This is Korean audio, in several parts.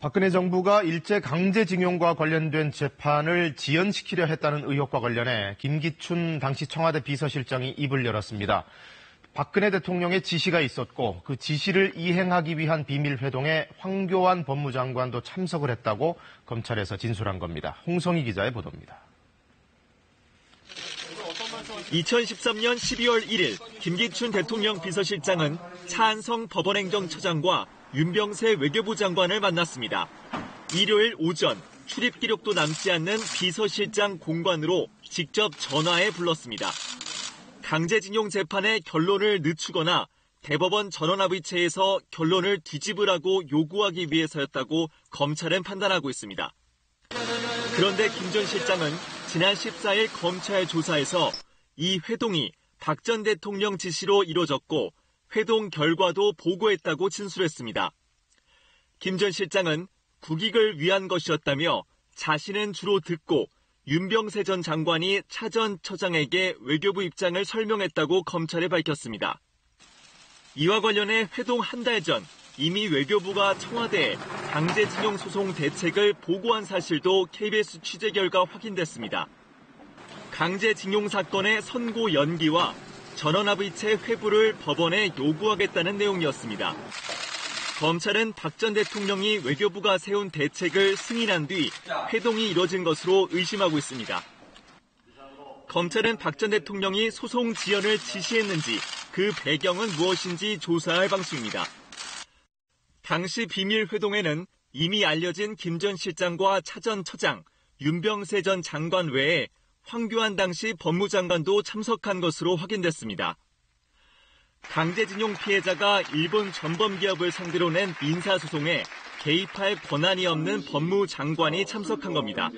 박근혜 정부가 일제 강제징용과 관련된 재판을 지연시키려 했다는 의혹과 관련해 김기춘 당시 청와대 비서실장이 입을 열었습니다. 박근혜 대통령의 지시가 있었고 그 지시를 이행하기 위한 비밀회동에 황교안 법무장관도 참석을 했다고 검찰에서 진술한 겁니다. 홍성희 기자의 보도입니다. 2013년 12월 1일 김기춘 대통령 비서실장은 차한성 법원행정처장과 윤병세 외교부 장관을 만났습니다. 일요일 오전 출입 기록도 남지 않는 비서실장 공관으로 직접 전화해 불렀습니다. 강제징용 재판의 결론을 늦추거나 대법원 전원합의체에서 결론을 뒤집으라고 요구하기 위해서였다고 검찰은 판단하고 있습니다. 그런데 김 전 실장은 지난 14일 검찰 조사에서 이 회동이 박 전 대통령 지시로 이뤄졌고 회동 결과도 보고했다고 진술했습니다. 김 전 실장은 국익을 위한 것이었다며 자신은 주로 듣고 윤병세 전 장관이 차 전 처장에게 외교부 입장을 설명했다고 검찰에 밝혔습니다. 이와 관련해 회동 한 달 전 이미 외교부가 청와대에 강제징용 소송 대책을 보고한 사실도 KBS 취재 결과 확인됐습니다. 강제징용 사건의 선고 연기와 전원합의체 회부를 법원에 요구하겠다는 내용이었습니다. 검찰은 박 전 대통령이 외교부가 세운 대책을 승인한 뒤 회동이 이뤄진 것으로 의심하고 있습니다. 검찰은 박 전 대통령이 소송 지연을 지시했는지 그 배경은 무엇인지 조사할 방침입니다. 당시 비밀 회동에는 이미 알려진 김 전 실장과 차 전 처장, 윤병세 전 장관 외에 황교안 당시 법무장관도 참석한 것으로 확인됐습니다. 강제징용 피해자가 일본 전범기업을 상대로 낸 민사소송에 개입할 권한이 없는 법무장관이 참석한 겁니다.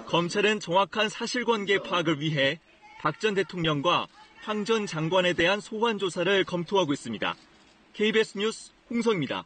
검찰은 정확한 사실관계 파악을 위해 박 전 대통령과 황 전 장관에 대한 소환 조사를 검토하고 있습니다. KBS 뉴스 홍성입니다.